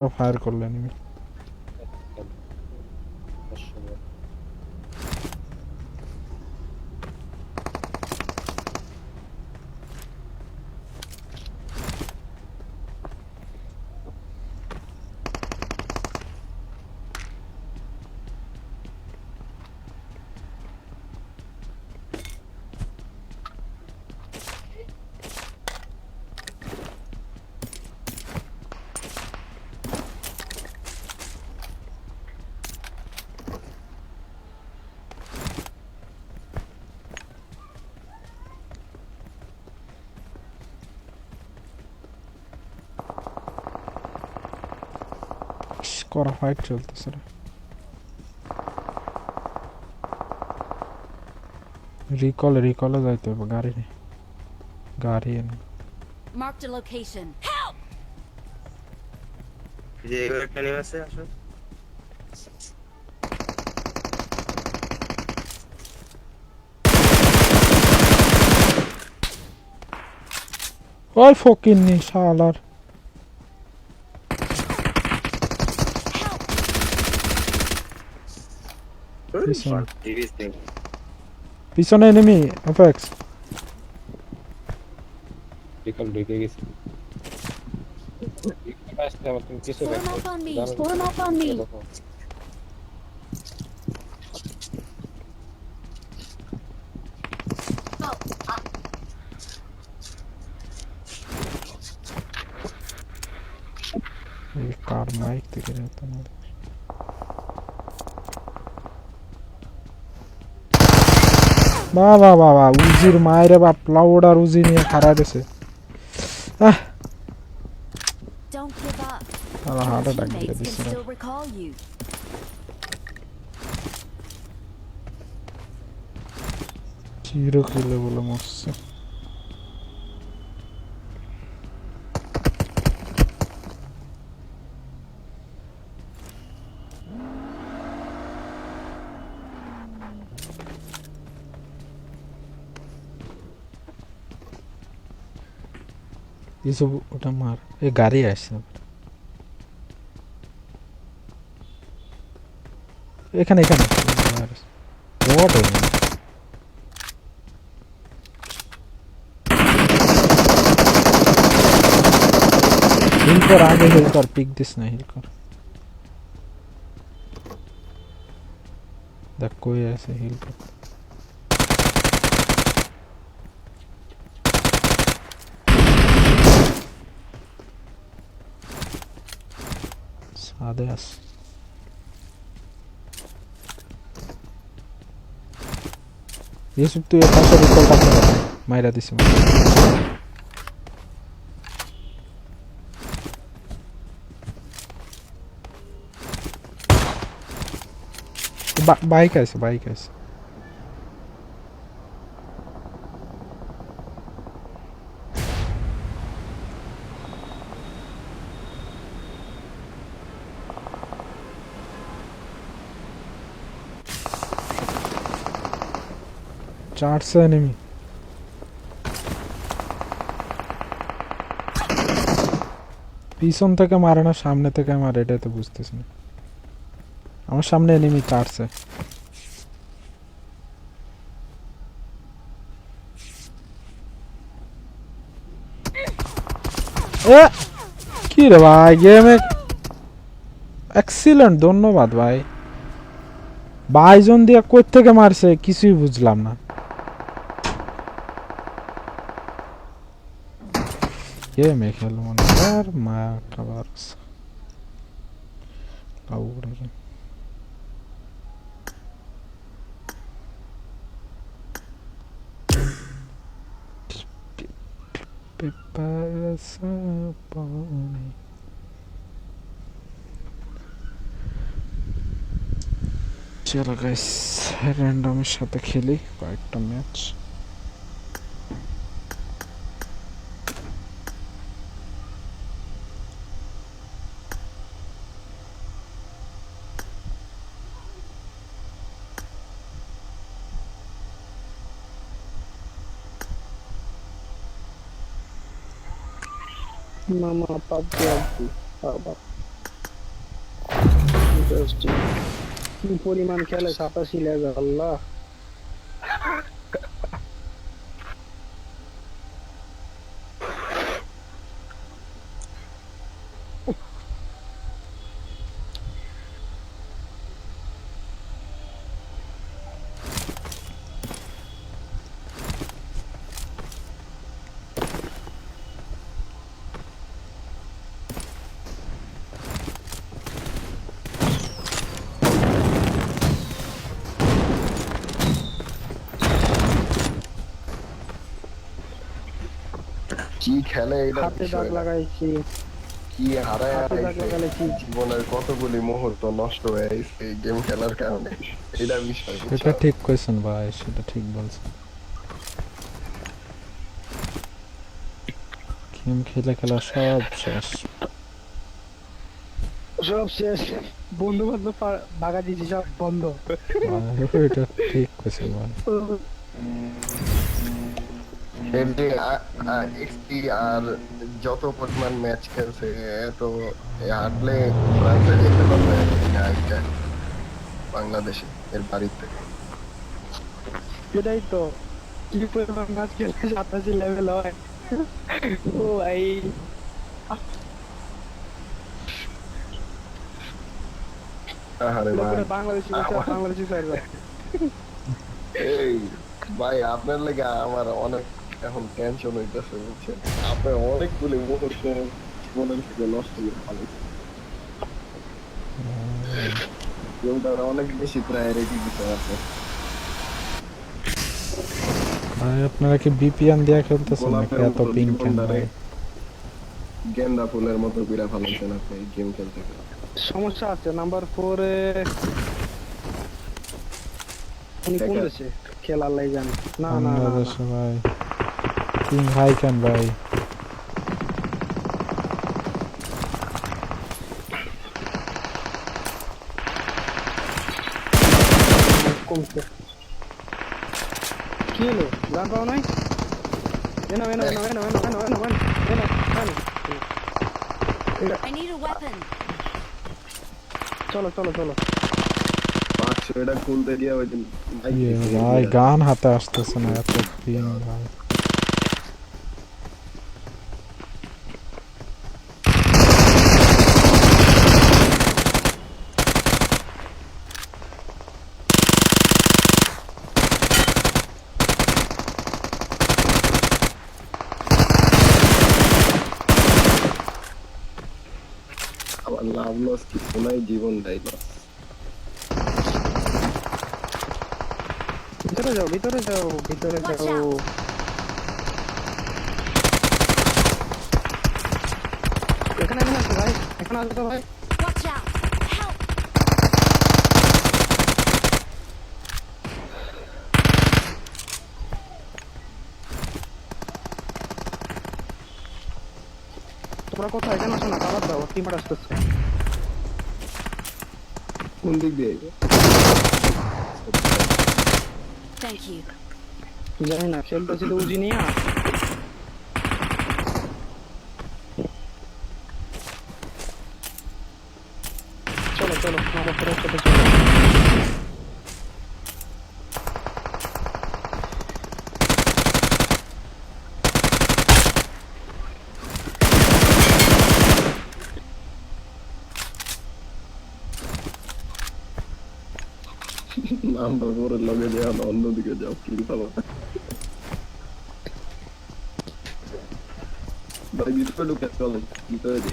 Fire করলো enemy. করা fight চলতেছে রে। রিকলে যাইতে হবে, গাড়ি নেই, গাড়ি এনে। Marked a location. যে একটা নিয়ে আছে আসো। ওই ফকির নি শালার। পিছনে পিছনে এনিমি এফএক্স। রিকল ঢুকে গেছে। আসলে আমার তুমি কিছু Form দেখো up on me. জানো Form up on me. দেখো। এই কার মাইক থেকে যেতে না। বাবা বাবা উজির মায়ের বাপ লাউডার উজি নিয়ে খাড়া দিছে। Don't give up. তারা হার্ট অ্যাটাক দিয়ে Teammates can দিছে। still recall you. জিরো কিলে বলে মরছে। এইসব ওটা মার, এই গাড়ি আসছে এখানে এখানে। What a man. हिल कर आगे, हिल कर पिक दिस ना, हिल कर देख कोई ऐसे हिल कर। सादे आस ये सब तो ये पास रिकॉल करते हैं मायरा दिस में। बाइक है, बाइक है। चार से एनिमी পিছন থেকে মারে না সামনে থেকে মারে, এটাই তো বুঝতেছি না। আমার সামনে এনিমি চারছে। কি রে ভাই, গেমে এক্সিলেন্ট, ধন্যবাদ ভাই। বাইজন দিয়ে কই থেকে মারছে কিছুই বুঝলাম না। গেমে খেলো মনে আর মা খাবার লাউড়ে। চলো গাইস, র্যান্ডমের সাথে খেলি কয়েকটা ম্যাচ। Mama, papi, papi. কি পরিমাণ খেলে 87 লেভেল আল্লাহ। কি খেলে এটা হাতে দাগ লাগাইছি, কি হারায় হাতে দাগ লাগাইছি। জীবনের কতগুলি মুহূর্ত নষ্ট হয়ে গেছে এই গেম খেলার কারণে, এটা বিষয় সেটা ঠিক কইছেন ভাই, সেটা ঠিক বলছেন। গেম খেলে খেলা সব শেষ। সব শেষ, বন্ধু বান্ধব ভাগা দিয়েছি, সব বন্ধ। ভাই, এটা ঠিক কইছেন ভাই। এর যে এক্সপি আর যত পরিমাণ ম্যাচ খেলছে এত হাঁটলে ফ্রান্সে যেতে পারবে না একটা বাংলাদেশে এর বাড়ির থেকে। এটাই তো, কি পরিমাণ ম্যাচ খেলে 87 লেভেল হয়। ও ভাই, আরে ভাই বাংলাদেশি বাংলাদেশি সার্ভার। এই ভাই আপনার লেগে আমার অনেক এখন টেনশন হইতেছে বুঝছেন, আপনার অনেকগুলি মুহূর্ত জীবনের থেকে নষ্ট করে ফেলেছে, গেমটার অনেক বেশি প্রায়োরিটি দিতে আছে। ভাই আপনারা কি বিপিএন দিয়ে খেলতেছেন নাকি এত পিং কেন ভাই? গেন্দা ফুলের মতো বিড়া ফেলাইছেন আপনি গেম খেলতে গেলে। সমস্যা আছে নাম্বার 4 এ। উনি কোন দেশে খেলার লাই জানে না? না না না, বাংলাদেশে ভাই পিং হাই কেন ভাই? কমছে। কি হলো, গান পাও নাই? এনো এনো এনো এনো এনো এনো এনো এনো এনো। I need a weapon. চলো চলো চলো। পাঁচশো এটা খুলতে গিয়ে ওই দিন ইয়ে ভাই গান হাতে আসতেছে না, এত পিং ভাই। আবার লাভ লস কিছু নাই, জীবন দেয় লস। ভিতরে যাও ভিতরে যাও ভিতরে Watch যাও। out. এখানে এখানে আছে ভাই, এখানে আছে তো ভাই। Watch out. Help. তোমরা কোথায়? এখানে আসো না, কাবার দাও, টিমার আসতেছে। কোন দিক দিয়ে? Thank you. জানি না, খেলতেছি তো উজি নিয়ে। চলো চলো আমার ফেরত সাথে চলো। নাম্বার ফোরের লগে যাও না, অন্যদিকে যাও, কিল ফেলো। ভাই ভিতরে ঢুকে চলেন, ভিতরে যাই।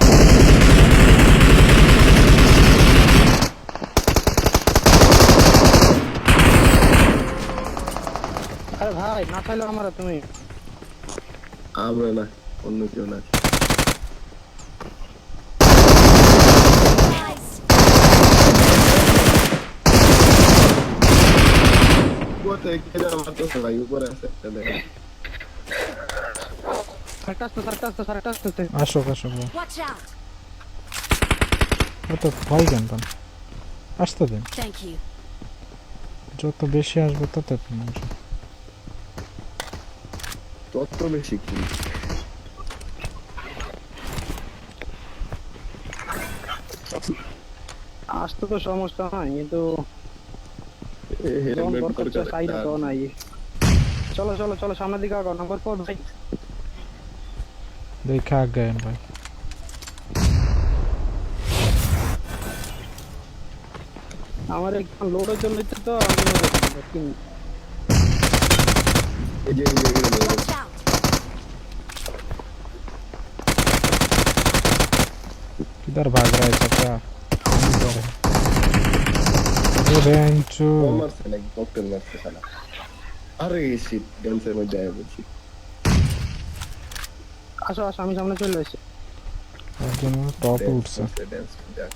আরে ভাই না চাইলে আমার তুমি। আমরা না, অন্য কেউ না। Nice. কোথায় কে যেন মারতেছে ভাই, উপরে আছে একটা দেখেন। সারটা আসতে। আসো আসো ভাই, Watch out. এত ভয় কেন পান? আসতে দিন, Thank you. যত বেশি আসবে তত পিং আসবে। তত বেশি কি আসতে তো সমস্যা নাই, কিন্তু যখন হেলমেট দরকার দরকার চাই না তো নাই। চলো চলো চলো, সামনের দিকে আগাও। নাম্বার 4 ভাই। দেখে আগায়েন ভাই। আমার একদম লোড হয়ে চলেছে তো আমি এই যে এগুলো Watch out! किधर भाग रहा है चाचा? इधर है। अरे बेंचो। মারছে নাকি ককটেল মারছে শালা। আরে শিট, ড্যান্সের মধ্যে আয়া বলছি। আসো আসো, আমি সামনে চলে এসেছি। একজন টপ উঠছে। ড্যান্স দেখ।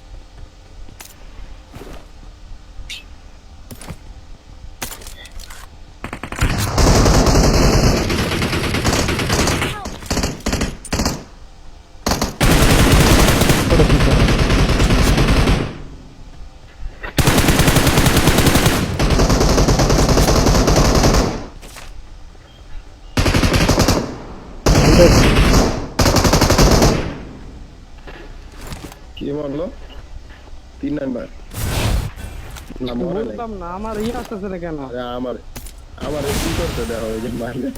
ওটা কি করে? কি মারলো? 3 নাম্বার। না মরে নাই। বললাম না, আমার আসতেছে না কেন? আরে আমার কি করতে দেখো এই যে মারলে।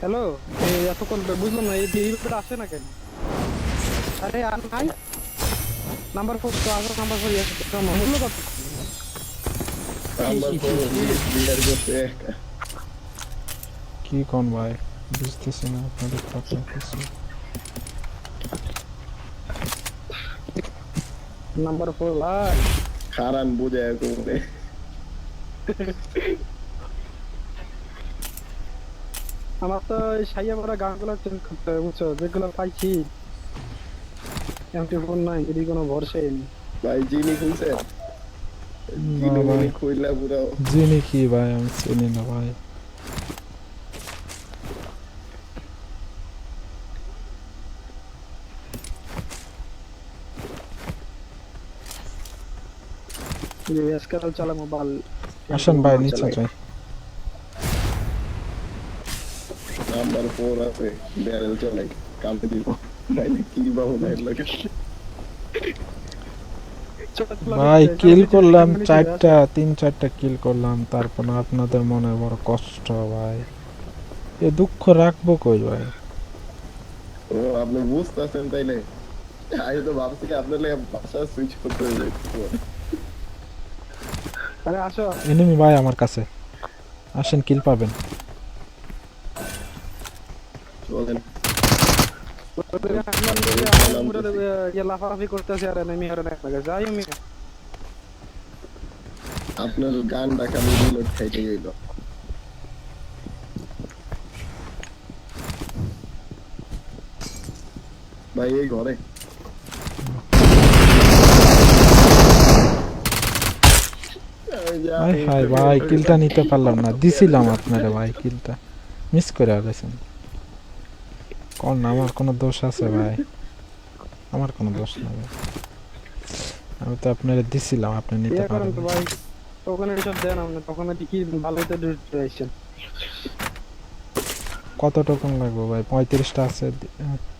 হ্যালো, এই এতক্ষণ বুঝলাম না, এই ডিভিটা আসে না কেন? আরে আর নাই। নাম্বার 4 তো আসো, নাম্বার 4 আসে তো মূল্য কত? নাম্বার 4 বিয়ার করতে কি কোন ভাই? বুঝতেছি না আপনাদের কথা কিছু। নাম্বার 4 ভাই। খারান বুঝে করে। আমার তো এই সাইয়া পড়া গানগুলো চেঞ্জ করতে হবে, বুঝছো? যেগুলো পাইছি MP4 নাই, যদি কোনো ভরসাই নেই। ভাই জিনি খুলছে। না জিনি ভাই। মনি খুইলা পুরো। জিনি কি ভাই? আমি চিনি না ভাই। যে আজকাল চালা মোবাইল। আসেন ভাই নিচে যাই। নাম্বার 4 আছে ব্যারেল চলে কামতে দিব নাইলে কি বাবু নাই লাগে। ভাই কিল করলাম 4টা, 3-4টা কিল করলাম, তারপর আপনাদের মনে বড় কষ্ট ভাই। এ দুঃখ রাখবো কই ভাই? ও আপনি বুঝতেছেন তাইলে? আমি তো ভাবছি আপনার লাগে ভাষা সুইচ করতে হবে। আরে আসো। এনিমি ভাই আমার কাছে। আসেন কিল পাবেন। চলেন লাফালাফি করতেছে আর এনিমি আর যাই আমি। আপনার গান ডাকা আমি রিলোড খাইতে গেল। ভাই এই ঘরে হাই হাই ভাই কিলটা নিতে পারলাম না, দিছিলাম আপনারে ভাই, কিলটা মিস করে গেছেন। কোন আমার কোনো দোষ আছে ভাই? আমার কোনো দোষ না ভাই, আমি তো আপনারে দিছিলাম, আপনি নিতে ইয়ে করেন পারেন তো ভাই, তখন এসব দেন আপনি, তখন কি ভালো হইতে দিয়েছেন। কত টোকেন লাগবে ভাই? 35টা আছে,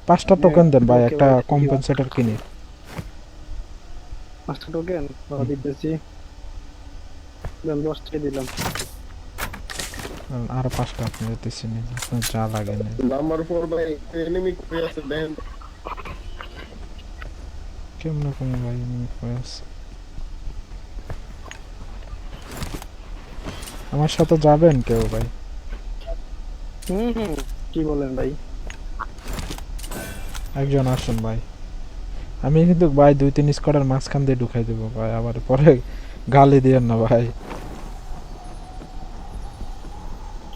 5টা টোকেন দেন ভাই, একটা কম্পেনসেটর কিনি। 5টা টোকেন দিতেছি, দেন 10টা দিলাম। আর 5টা আপনি দিতেছেন, আপনার যা লাগে না। নাম্বার 4 ভাই এনিমি কই আছে দেন। কেমন কোন ভাই এনিমি কই আছে? আমার সাথে যাবেন কেউ ভাই? কি বলেন ভাই? একজন আসুন ভাই, আমি কিন্তু ভাই 2-3 স্কোয়াডের মাঝখান দিয়ে ঢুকাই দেবো ভাই, আবার পরে গালি দিয়েন না ভাই।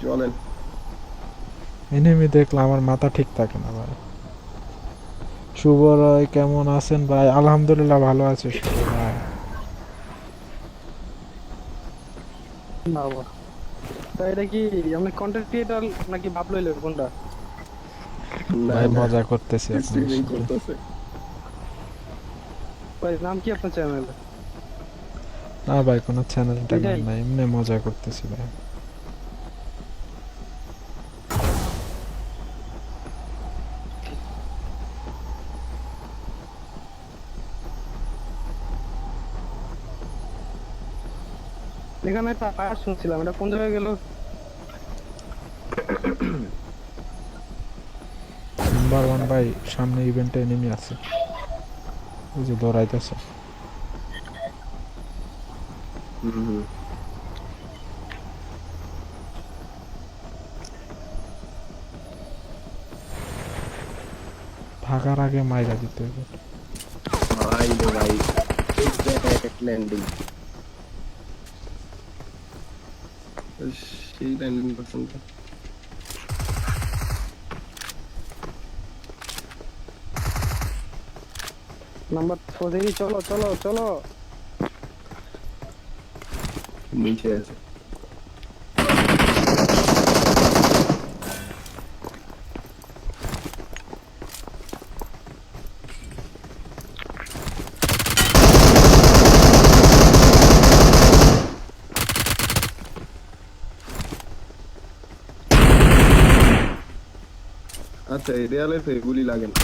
চলেন এনিমি দেখলে আমার মাথা ঠিক থাকে না ভাই। শুভ রায় কেমন আছেন ভাই? আলহামদুলিল্লাহ ভালো আছি শুভ ভাই। বাবা, তা এটা কি আপনি কন্টেন্ট ক্রিয়েটর নাকি ভাব লইলেন কোনটা? ভাই মজা করতেছি আপনার স্ট্রিমিং সাথে। করতেছে। ভাই নাম কি আপনার চ্যানেল? না ভাই কোনো চ্যানেল ট্যানেল এটাই? নাই, এমনি মজা করতেছি ভাই। এখানে একটা ফায়ার শুনছিলাম, এটা কোন জায়গায় গেল? নাম্বার 1 ভাই, সামনে ইভেন্টে এনিমি আছে, ওই যে দৌড়াইতেছে। হুম। ভাগার আগে মাইরা দিতে হবে। ভাই রে ভাই, এক্সাক্ট ল্যান্ডিং। সেই ল্যান্ডিং করছেন তো। নাম্বার 4 দেখি, চলো চলো চলো। নিচে আছে। আচ্ছা, এই দেয়ালে তো গুলি লাগে না।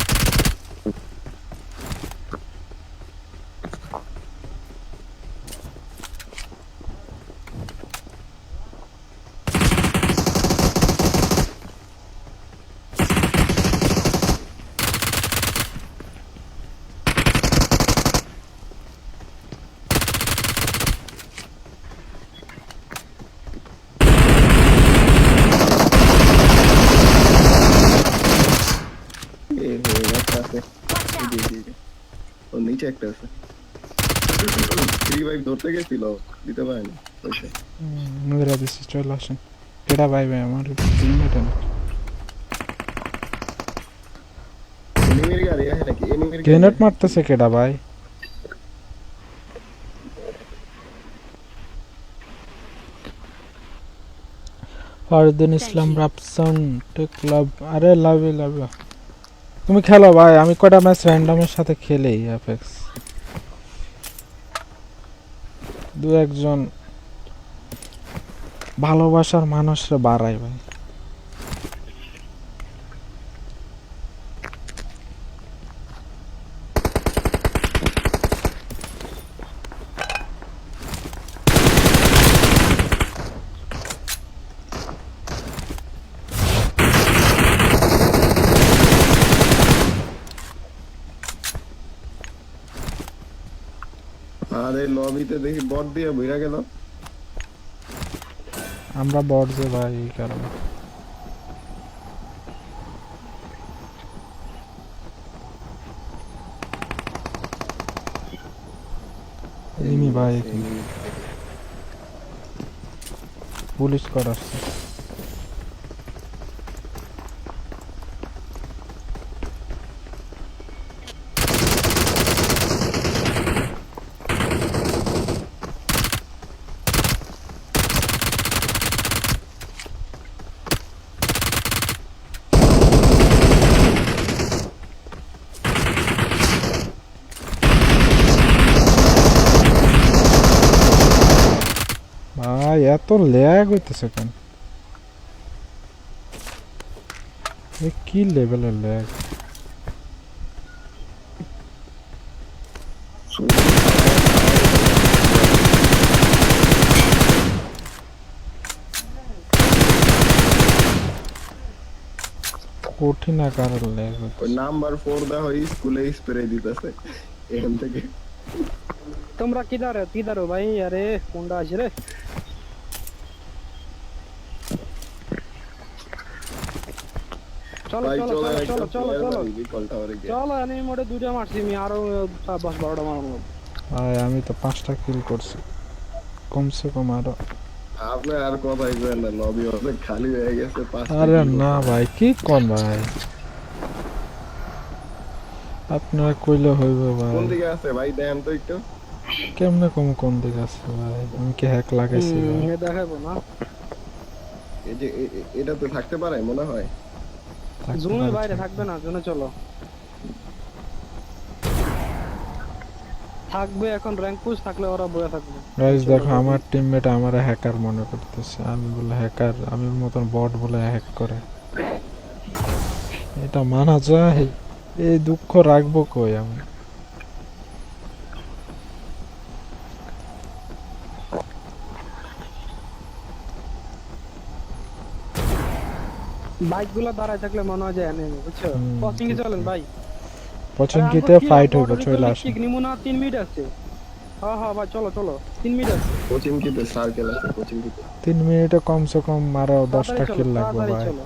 একটা আছে। Watch out! ওর নিচে একটা আছে। রিভাইভ ধরতে গেছিল, দিতে পারেনি। ওইসে। মেরা দিছি, চলে আসেন। কেডা ভাই ভাই আমার টিমমেট না। এনিমির গাড়ি আছে নাকি? এনিমির গাড়ি। গ্রেনেড মারতেছে কেডা ভাই? ফারদিন ইসলাম রাপসন টেক ক্লাব। আরে লাভে লাভে, তুমি খেলো ভাই, আমি কয়টা ম্যাচ র্যান্ডমের সাথে খেলি অ্যাপেক্স। দু একজন ভালোবাসার মানুষরা বাড়াই ভাই। আরে লবিতে দেখি বট দিয়ে বইরা গেল। আমরা বট যে ভাই, এই কারণে। এনিমি ভাই, এখানে পুলিশ কর আসছে। ভাই এত ল্যাগ হইতেছে কেন? এ কি লেভেলের ল্যাগ? কঠিন আকারের ল্যাগ ওই হইতেছে। নাম্বার 4 দা হই স্কুলে স্প্রে দিতেছে এখান থেকে। তোমরা কিদারো ভাই? আরে কোনটা আছে রে? চলো ভাই চলো চলে চলো চলো চলো চলো বিকল টাওয়ারে গিয়ে। চলো। এনিমি মোডে 2টা মারছি আমি, আরো 10-12টা মারবো। ভাই আমি তো 5টা কিল করছি, কমসে কম আরো। আপনি আর কথাই কইেন না, লবি অনেক খালি হয়ে গেছে। 5টা আরে না ভাই, কি কোন ভাই, আপনারা কইলে হইব ভাই। কোন দিকে আছে ভাই দেখেন তো একটু। কেমনে কম কোন দিকে আছে ভাই? আমি কি হ্যাক লাগাইছি ভাই? দেখাবো না, এই যে এটা তো থাকতে পারে মনে হয়। থাকতে জোনের পারে, বাইরে থাকবে না, জোনে চলো। থাকবে এখন র্যাঙ্ক পুশ থাকলে ওরা বয়ে থাকবে। গাইস দেখো আমার টিমমেট আমারে হ্যাকার মনে করতেছে, আমি বলে হ্যাকার, আমি মতন বট বলে হ্যাক করে। এটা মানা যায়? এই দুঃখ রাখবো কই আমি? বাইক গুলা দাঁড়ায় থাকলে মনে হয় যে enemy, বুঝছো? হুম, Crossing এ চলেন ভাই। পছন্দিতে ফাইট হইব চলে আসেন। নিমুনা 3 মিনিট আছে। হ্যাঁ ভাই চলো 3 মিনিট আছে। কোচিং কিতে সার্কেল আছে কোচিং কিতে 3 মিনিটে কমসে কম আরো 10টা তাড়াতাড়ি কিল চলো, লাগবে তাড়াতাড়ি ভাই। চলো।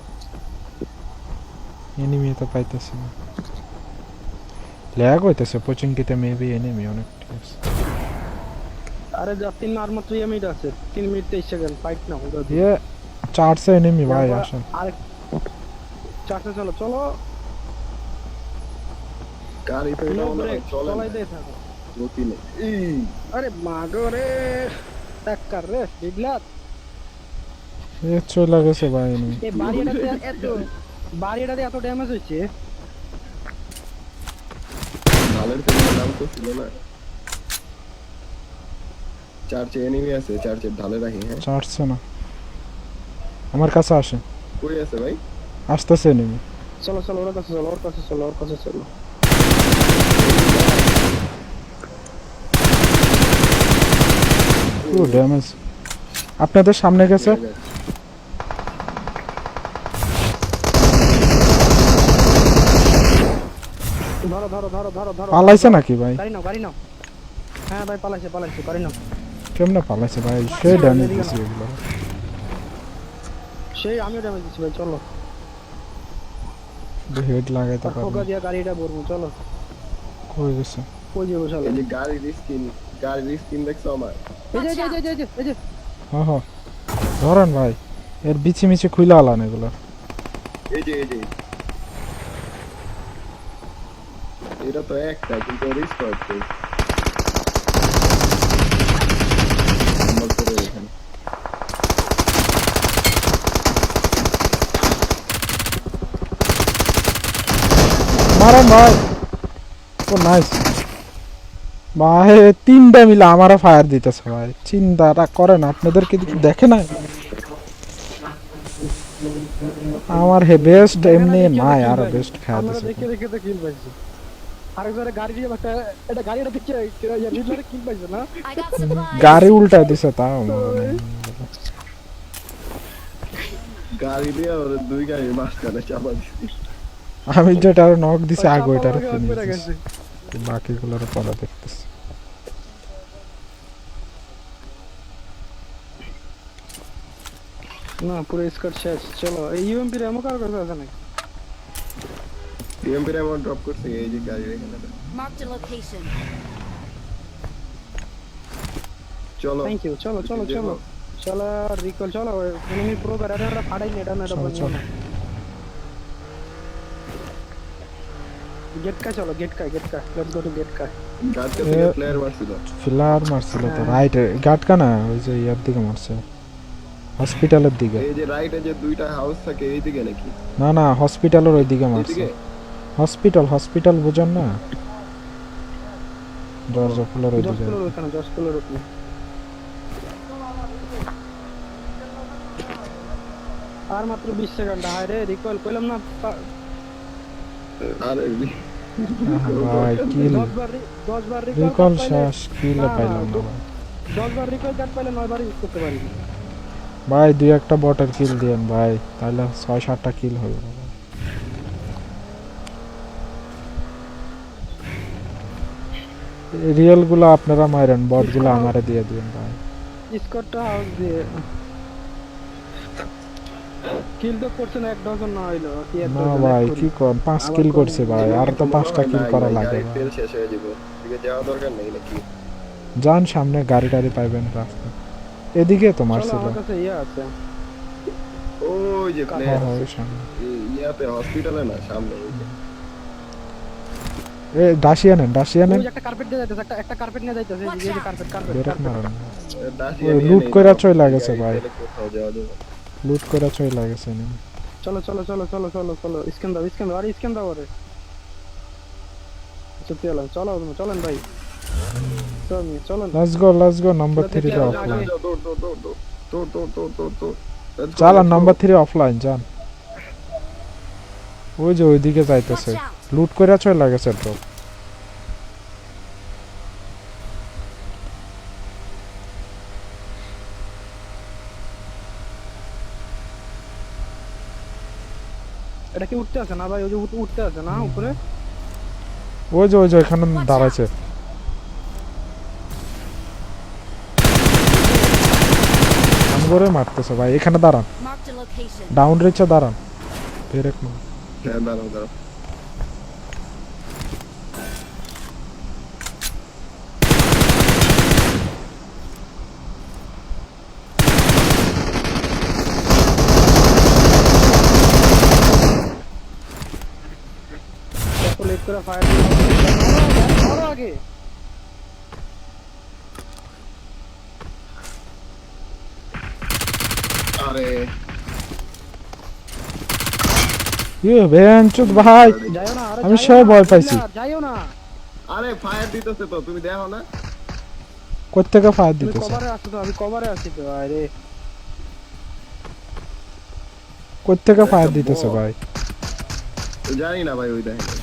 এনিমি তো পাইতেছি না। ল্যাগ হইতেছে পছন্দিতে মেবি এনিমি অনেক ঠিক আছে। আরে যা 3 আর মাত্র 3 মিনিট আছে। 3 মিনিট 23 সেকেন্ড ফাইট না ওটা। ये 4 से एनिमी भाई আসেন। আর চারটে চলো। গাড়ি তো এটা নো মনে হয় ব্রেক, চলে চলাই না দিয়ে থাকো। গতি নেই এই আরে মাগো রে, টাক্কার রে, বিগলাত। ये চলে গেছে ভাই এনিমি। এই বাড়িটাতে এত ড্যামেজ হইছে। ঢালের তো নাম তো ছিল না চার্চে এনিমি আছে চার্চে ঢালে রাখি হ্যাঁ 4 से না। আমার কাছে আসে। কই আছে ভাই আসতেছে এনিমি। চলো ওর কাছে চলো। পুরো ড্যামেজ। আপনাদের সামনে গেছে। ধরো। পালাইছে নাকি ভাই? গাড়ি নাও। হ্যাঁ ভাই পালাইছে, গাড়ি নাও। কেমনে পালাইছে ভাই? সে ড্যামেজ দিছে এগুলো। সেই আমিও ড্যামেজ দিচ্ছি ভাই, চলো। হেড লাগাইতে আর ফোকা পারবে। দিয়া গাড়িটা ভরবো, চলো। কই গেছে? কই যাবো চলো। এই যে গাড়ির স্কিন দেখছো আমার এই যে হ্যাঁ হ্যাঁ ধরেন ভাই। এর বিচি মিচি খুইলা আলান এগুলো। এই যে এটা তো একটা কিন্তু রিস্টার্ট কই আমার করে এখানে মারেন ভাই। ও নাইস ভাই। 3টা মিলে আমারও ফায়ার দিতেছে ভাই। চিন্তাটা করেন আপনাদের কি দেখে না? আমার হে বেস্ট এমনি নাই আর বেস্ট খাওয়া আমরা দিছে। দেখে তো কিল পাইছি। আরেকজনের গাড়ি দিয়ে এটা গাড়িটা দেখে রিডলারে কিল পাইছে না? I got supplies. গাড়ি উল্টা দিছে তাও মনে নেই। গাড়ি দিয়ে ওর দুই গাড়ির মাঝখানে চাপা দিছি আমি যেটা নক দিছি আগে ওইটার চাপা ফিনিশ পড়ে গেছে। বাকিগুলোর পরে দেখতেছি। না পুরো স্কোর শেষ। চলো এই ইউএমপি র এমন কার কাছে আছে নাকি? টিএমপি রে আমার ড্রপ করছে এই যে গাড়ির এখানে Marked a location. চলো থ্যাংক ইউ। চলো রিকল চলো। এনিমি প্রো করে আমরা ফাড়াই না এটা চলো, চলো। গেট কা চলো গেট কা লেটস গো টু গেট কা। গাড়ি থেকে প্লেয়ার মারছিল ফিলার মারছিল তো রাইট গার্ড কানা ওই যে ইয়ার দিকে মারছে হসপিটালের দিকে। এই যে রাইটে যে দুইটা হাউস থাকে এই দিকে নাকি না হসপিটালের ওই দিকে মারছে। এদিকে হসপিটাল বুঝেন না? দরজা খোলার ওই দিকে। জসকুলোর ওখানে আর মাত্র 20 সেকেন্ড। হায় রে রিকল কইলাম না। আরে ভাই কিল 10 বার রিকল শেষ কিল পাইলাম না ভাই। 10 বার রিকল কাট পাইলে 9 বার ইউজ করতে পারি। ভাই দুই একটা বটের কিল দেন ভাই তাহলে 6-7টা কিল হয়ে যাবে। রিয়েল গুলো আপনারা মারেন বট গুলো আমারে দিয়ে দিন ভাই। স্কোরটা হাউস দিয়ে কিল তো করছে না, 1 ডজন না হইলো কি এত না ভাই কি কোন 5 কিল করছে ভাই আর তো 5টা কিল করা লাগে ভাই। তেল শেষ হয়ে যাবে এদিকে যাওয়া দরকার নেই নাকি যান সামনে গাড়ি টাড়ি পাইবেন রাস্তা এদিকে তো চলো মারছিল। আমার কাছে ইয়া আছে। ওই যে হ্যাঁ প্লেয়ার হ্যাঁ ওই সামনে। ইয়াতে হসপিটালে না সামনে ওই যে এ ডাসিয়ানেন ওই যে একটা কার্পেট দিয়ে যাইতেছে, একটা কার্পেট নিয়ে যাইতেছে। এই যে কার্পেট বেরেক মারেন। দাসিয়া ওই নিয়ে লুট নেই, কইরা চইলা গেছে ভাই। কোথাও যাওয়া যাবে না। লুট করে চইলা গেছে নি। চলো স্ক্যান দাও আরে স্ক্যান দাও আরে। চলেন ভাই চলেন। লেটস গো নাম্বার 3 তে অফলাইন। যাও, দৌড়। Let's go, চালান let's go. নাম্বার 3 অফলাইন যান। ওই যে ওইদিকে যাইতেছে লুট কইরা চইলা গেছে তো। এটা কি উঠতে আছে না ভাই? ওই যে উঠতে আছে না উপরে? ওই যে এখানে দাঁড়াইছে। আমি করে মারতেছে ভাই, এখানে দাঁড়ান, Marked a location. ডাউন রেচে দাঁড়ান। ফেরেক না হ্যাঁ দাঁড়াও দাঁড়াও এত লেট করে ফায়ার মারো আগে। আরে বেঞ্চুত ভাই, যাইও না, আরে আমি যাইও সব না, ভয় পাইছি। যাইও না। আরে ফায়ার দিতেছে তো, তুমি দেখো না? কোত্থেকে ফায়ার তুমি দিতেছে? কভারে আছো তো? আমি কভারে আছি তো। আরে কোত্থেকে ফায়ার দিতেছে ভাই? জানি না ভাই, ওই দেখেন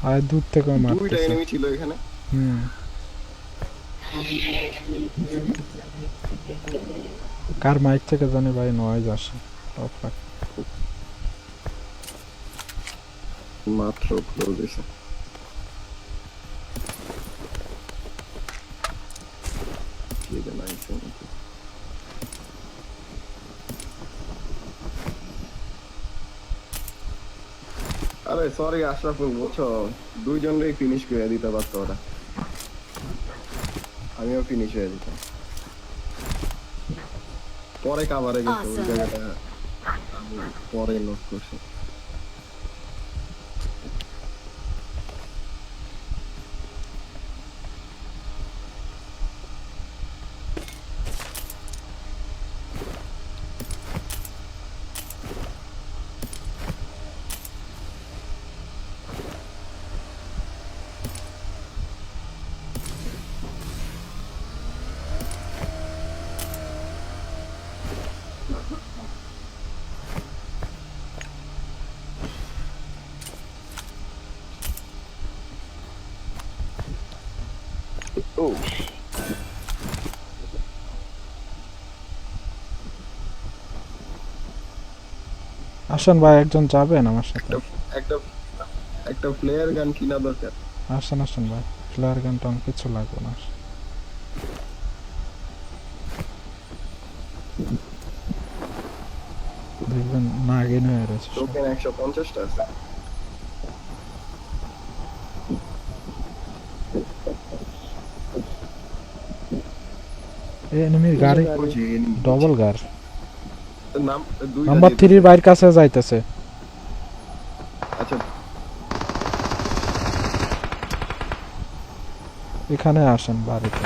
আর দূর থেকে দুইটা মারতেছে। এনিমি ছিল এখানে। হুম, কার মাইক থেকে জানি ভাই নয়েজ আসে। Oh, fuck. মাত্র ক্লোজ হয়েছে। আরে সরি আশরাফুল, বুঝছো, দুইজনকেই ফিনিশ করে দিতে পারতো ওরা, আমিও ফিনিশ হয়ে দিতাম। পরে কাভারে গেছে ওই Awesome. জায়গাটা, আমি পরে নোট করছি। ও আসেন ভাই, একজন যাবেন আমার সাথে? একটা একটা প্লেয়ার গান কিনা দরকার। আসেন ভাই, ফ্লায়ার গানটা আমার কিছু লাগবে না। দেখবেন নাগিন হয়ে রয়েছে সব। টোকেন 150টা আছে। এনিমির গাড়ি ওই যে enemy। ডবল গার নাম দুইটা নাম্বার দিয়ে 3 বাইর কাছে যাইতেছে। আচ্ছা এখানে আসেন বাড়িতে।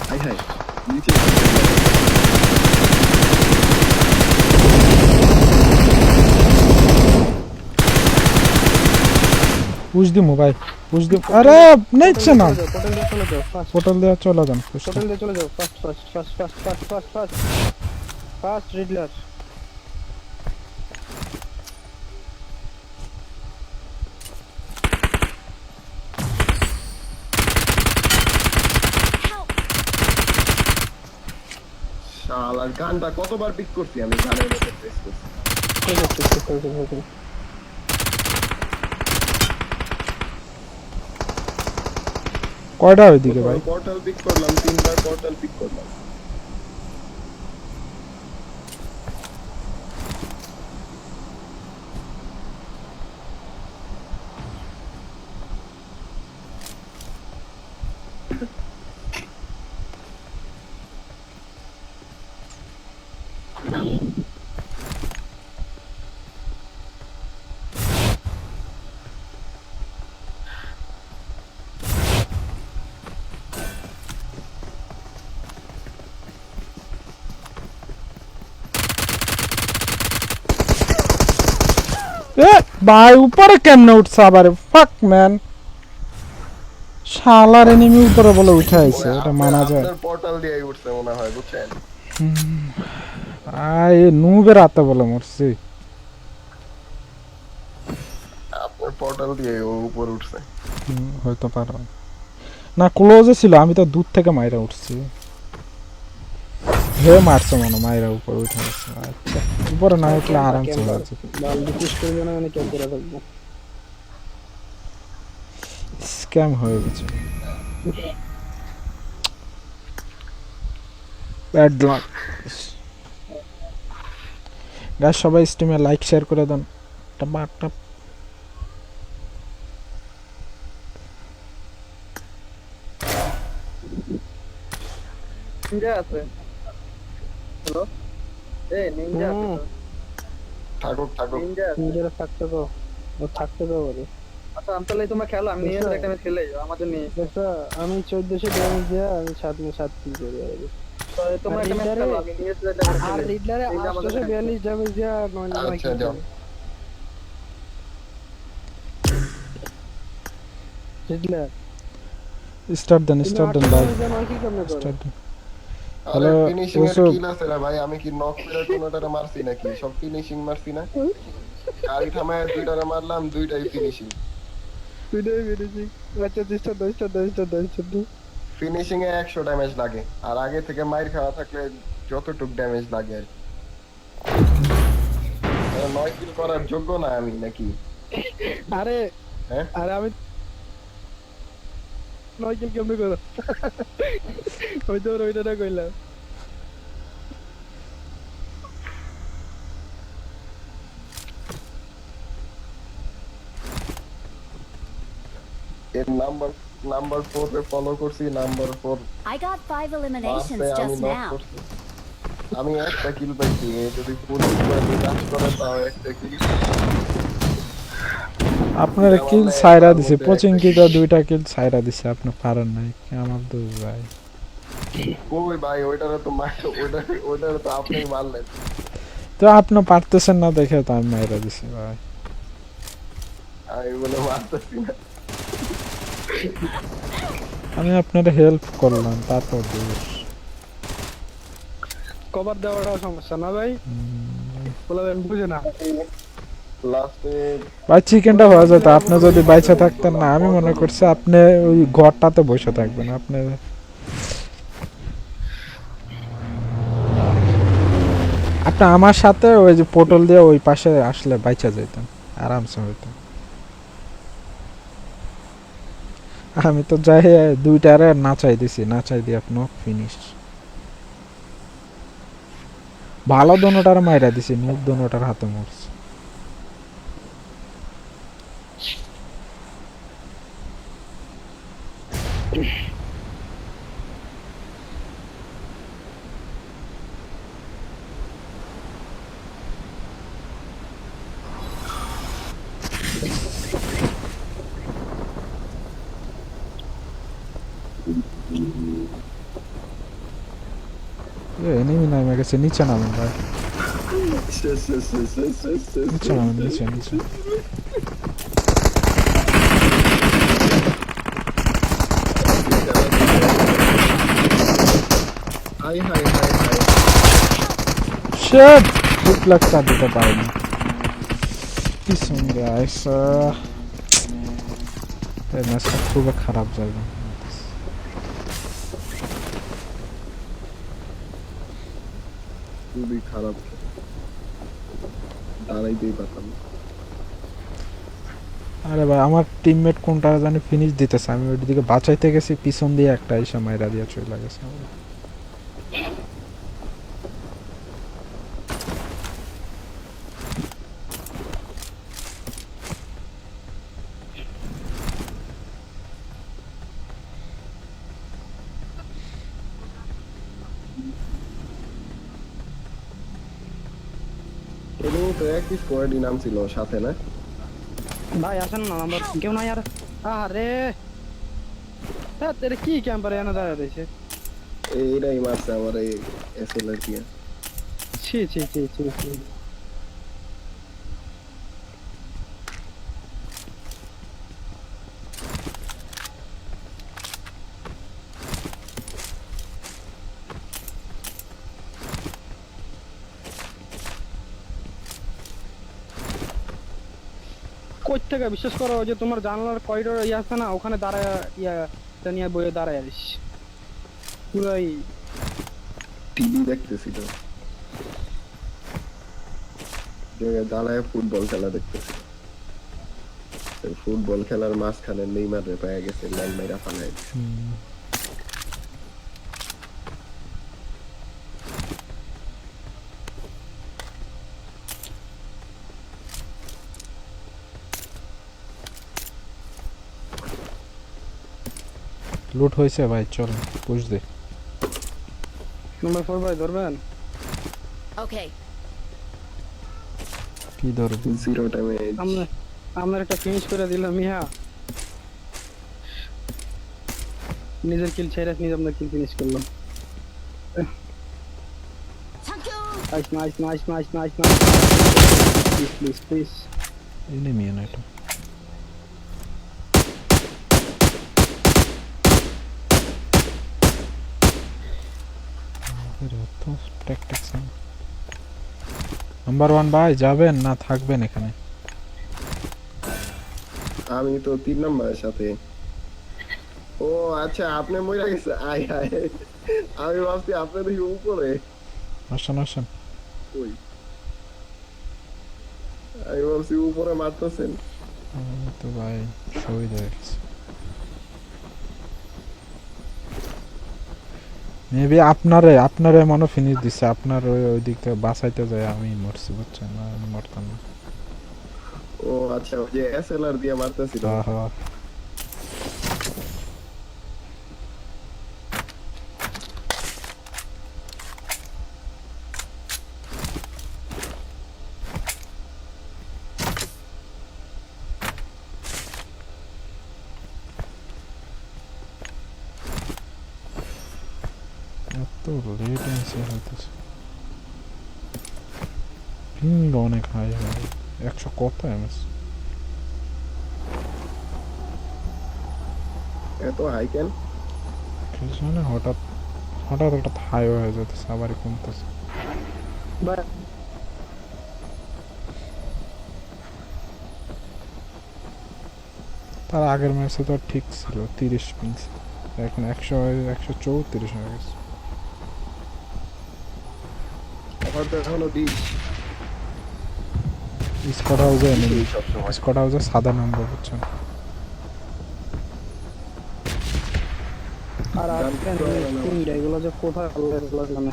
হাই হাই নিচে পুশ দিমু ভাই, পুশ দিম। আরে নেচ্ছে না, পোর্টাল দিয়ে চলে যাও ফাস্ট। পোর্টাল দিয়ে চলে যান। পোর্টাল দিয়ে চলে যাও fast fast fast fast fast fast fast fast Riddler. Help! শালার গানটা কতবার পিক করছি আমি, গানের মধ্যে প্রেস করছি। কয়টা ওইদিকে ভাই? পোর্টাল পিক করলাম, 3বার পোর্টাল পিক করলাম। এ ভাই উপরে কেমনে উঠছে আবার? ফাক ম্যান, শালার এনিমি উপরে বলে উঠে আইছে, এটা মানা যায়? আপনার পোর্টাল দিয়ে উঠছে মনে হয়, বুঝছেন? আয় নুবের হাতে বলে মরছি। আপনার পোর্টাল দিয়ে ও উপরে উঠছে। হয়তো পারো না, ক্লোজে ছিল, আমি তো দূর থেকে মাইরা উঠছি। হে মারছে মনে, মাইরা উপরে উঠে গেছে। আচ্ছা উপরে না উঠলে আরামসে হয়ে যাচ্ছে। বালদি পুশ করবে না মানে কেন করে থাকবো। স্ক্যাম হয়ে গেছে। ব্যাড লাক গাইস, সবাই স্ট্রিমে লাইক শেয়ার করে দেন। টাপ টাপ। নিনজা আছে। হ্যালো এই নিনজা আছে তো? থাকুক থাকুক। নিনজা থাকতে তো, ও থাকতে তো বলে। আচ্ছা আমি তাহলে তোমরা খেলো, আমি নিয়ে একটা ম্যাচ খেলে যাও আমাদের নিয়ে। আচ্ছা আমি 1400 ড্যামেজ দেয়া, আমি 7 3 করে আছি। তো তোমরা একটা ম্যাচ খেলো, আমি নিয়ে একটা ম্যাচ খেলে। আর রিডলারে 842 ড্যামেজ দেয়া 9 আচ্ছা যাও। রিডলার স্টার্ট দেন, স্টার্ট দেন ভাই, কি কেমনে করে? স্টার্ট দেন। আরে হ্যালো, ফিনিশিং এর ওসব- কিল আছে রে ভাই, আমি কি নক করে কোনটারে মারছি নাকি? সব ফিনিশিং মারছি না? গাড়ি থামায় দুইটারে মারলাম, দুইটাই ফিনিশিং। দুইটাই বেরেছি। আচ্ছা 10 ফিনিশিং এ 100 ড্যামেজ লাগে, আর আগে থেকে মাইর খাওয়া থাকলে যতটুক ড্যামেজ লাগে আর কি। 9 কিল করার যোগ্য না আমি নাকি? আরে হ্যাঁ আরে আমি 9 কিল কেমনে করো? ওই তো ওইটা না কইলাম। এর নাম্বার 4 এ ফলো করছি, নাম্বার 4 I got 5 eliminations পাশে আমি just নক now. করছি। আমি একটা কিল পাইছি, এ যদি পুলিশ কাজ করে তাও একটা কিল। আপনার কিল সাইরা দিছে, পচিংকিটা 2টা কিল সাইরা দিছে, আপনি পারেন নাই। আমার দোষ ভাই। কই ভাই ওইটারে তো ওইটারে তো আপনি মারলেন। তো আপনি পারতেছেন না দেখে তো আমি মাইরা দিছি ভাই। আমি বলে মারতেছি না। আমি আপনার হেল্প করলাম, তারপর দোষ। কভার দেওয়াটা সমস্যা না ভাই, বলবেন বুঝে না। লাস্টে ভাই চিকেনটা হয়ে যেত, আপনি যদি বাইচা থাকতেন না। আমি মনে করছি আপনি ওই ঘরটাতে বসে থাকবেন। আপনি আমার সাথে ওই যে পোর্টাল দিয়ে ওই পাশে আসলে বাইচা যেতেন, আরামসে হইতো। আমি তো যাই 2টারে নাচাই দিছি, নাচাই দিয়ে আপনি ফিনিশ। ভালো দোনোটার মাইরা দিছি, নুব দোনোটার হাতে মরছে। এনিমি নামে গেছে, নিচে নামেন ভাই, নিচে নামেন, নিচে নিচে। হাই শিট, রিফ্লেক্টর দিতে পারিনি। পিছন দিয়ে আইসা এই ম্যাচটা খুবই খারাপ জায়গা। খুবই খারাপ, দাঁড়াইতেই পারতাম না। আরে ভাই আমার টিমমেট কোনটা জানি ফিনিশ দিতেছে, আমি ওই দিকে বাঁচাইতে গেছি, পিছন দিয়ে একটা এসে মাইরা দিয়ে চলে গেছে। এরকম তো একই স্কোয়াডই নাম ছিল সাথে না? ভাই আসেন না, নাম্বার কেউ নাই আর। আরে হ্যাঁ তেরে কি ক্যাম্পারে এনে দাঁড়ায় রয়েছে। এইটাই মারছে আমার এই এসএলআর কি। ছি ছি ছি ছি ছি। কই থেকে বিশ্বাস করো, ওই যে তোমার জানলার করিডোর ইয়ে আছে না, ওখানে দাঁড়ায় এটা নিয়ে বইয়ে দাঁড়ায় আছিস পুরাই। টিভি দেখতেছি তো, দাঁড়ায় ফুটবল খেলা দেখতেছি। ফুটবল খেলার মাঝখানে নেইমার রে পেয়ে গেছে, লাইন মাইরা ফালাই। লুট হয়েছে ভাই, চল পুশ দে। নাম্বার 4 ভাই ধরবেন? Okay. কি ধরবি? জিরো টাইমে আপনার একটা ফিনিশ করে দিলাম মিয়া, নিজের কিল ছেড়ে নিজে আপনার কিল ফিনিশ করলাম। Thank you. Nice. Please enemy না এটা। নাম্বার 1 ভাই যাবেন না থাকবেন এখানে? আমি তো 3 নম্বরের সাথে। ও আচ্ছা, আপনি মইরা গেছে। আয় হায়, আমি ভাবছি আপনি দেখি উপরে। আসেন। ওই আমি ভাবছি উপরে মারতেছেন। তো ভাই শহীদ হয়ে গেছে। মেবি আপনারে মনে ফিনিশ দিছে, আপনার ওই দিক থেকে বাঁচাইতে যায় আমি মরছি, বুঝছেন না? আমি মরতাম না। ও আচ্ছা, ওই যে এসএলআর দিয়ে মারতেছিল। হ্যাঁ। এত লেটেন্সি হইতেছে, পিং অনেক হাই হয়। 100 কত এমএস? এত হাই কেন? কিছু না, হঠাৎ হাই হয়ে যেতেছে, আবার কমতেছে। ভাই তার আগের ম্যাচে তো ঠিক ছিল, 30 পিং, এখন 134 হয়ে গেছে। আমার তো এখনো দিস স্কট হাউসে সাদা নাম্বার, বুঝছেন? আর আজকে এগুলো যে কোথায় এগুলো জানে।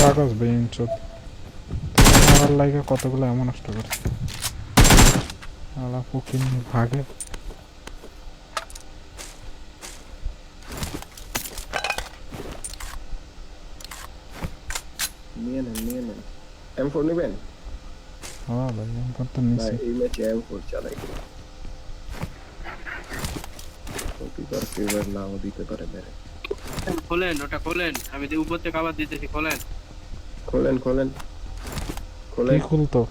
কাগজ বেঞ্চত আমার লাগে কতগুলো এমন নষ্ট করছে, আলা ফুকিং ভাগে। নিয়ে নেন। M4 নেবেন? হ্যাঁ ভাই, আমি কত ভাই নিছি। এই ম্যাচে M4 চালাই। প্রতিবার ফেভার নাও দিতে পারে মেরে। খোলেন ওটা খোলেন, আমি উপর থেকে আবার দিতেছি, খোলেন। খোলেন কি খুলতো?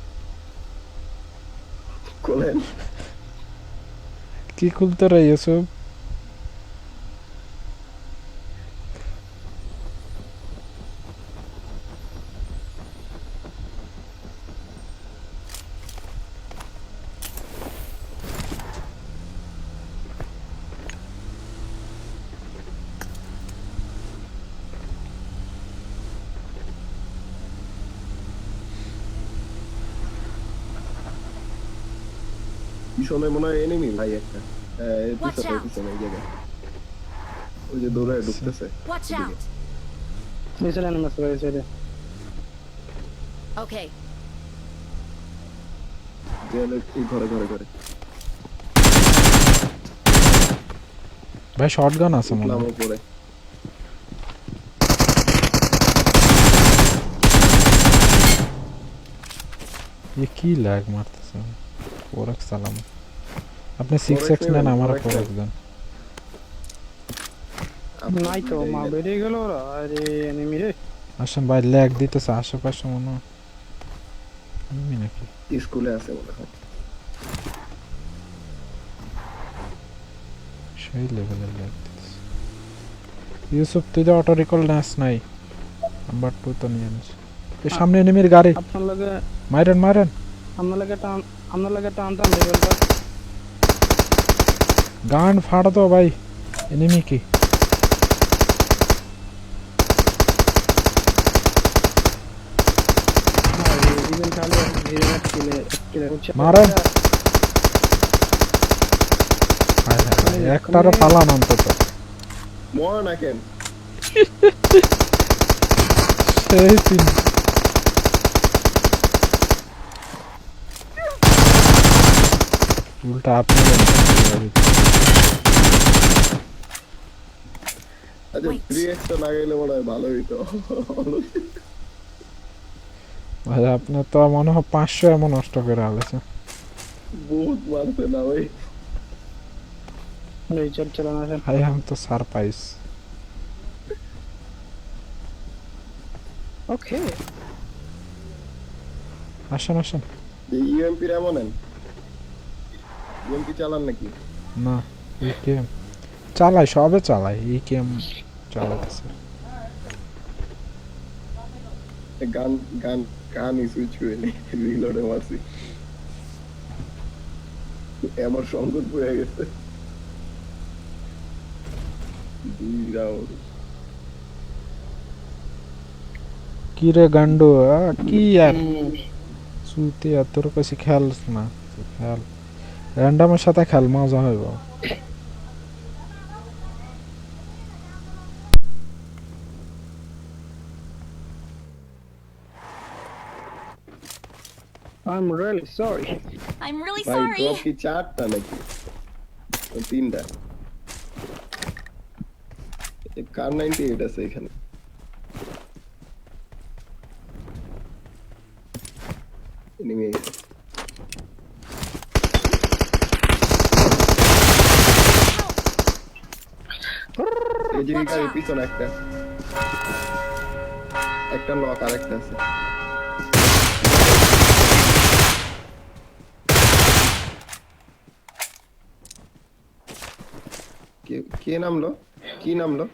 কি খুলতো রে ইউসুফ? পিছনে মনে হয় এনিমি ভাই একটা। Watch out. পিছনে এই জায়গায় ওই যে দৌড়ে ঢুকতেছে। Watch out. নিচে লাইন মারতে পারে। Okay. এই ঘরে ভাই শটগান আছে মনে উঠলাম হয়। উপরে। কি ল্যাগ মারতেছে। ফোরক্স সালাম, আপনি 6x নেন, আমার ফোরক্স দেন। নাই তো, মা বেরিয়ে গেল ওরা। আরে এনিমি রে। আসেন ভাই, ল্যাগ দিতেছে আশেপাশে মনে হয়। এনিমি নাকি? স্কুলে আছে মনে হয়। সেই লেভেলের ল্যাগ ইউসুফ তুই তো অটো রিকল নাস নাই নাম্বার 2 তো নিয়ে নিস এই সামনে এনিমির গাড়ি আপনার লগে মারেন মারেন আপনার লগে টানতাম লেভেলটা গান ফাড় দো ভাই এনিমি কি ইভেন খালি রিভেট কিলে মারেন হায় হায়, একটারও পালান অন্তত মর না কেন সেই তিন উল্টা আপনি আচ্ছা 3x টা লাগাইলে মনে হয় ভালো হইতো ভাই আপনার তো মনে হয় 500 এমন নষ্ট করে আলেছে বহুত মারছে না ভাই রিচার্জ চালানো আছে ভাই हम तो सरप्राइज ওকে আসেন আসেন ইউএমপি এমন নেন ইউএমপি চালান নাকি না এই গেম চালাই সবে চালাই এই গেম চালাতেছে গান গান কানই সুইচ করে নি রিলোডে মারছি আমার সংকট পড়ে গেছে 2 রাউন্ড কি রে গান্ডু কি यार সুইতে তোর কাছে খেল না খেল র্যান্ডমের সাথে খেল মজা হইব I'm really sorry I'm really ভাই sorry. ড্রপ কি 4টা নাকি 3টা এই কার 98 আছে এখানে এনিমি এই যে গাড়ি পিছনে একটা লক আর একটা আছে কে নামলো কি নামলো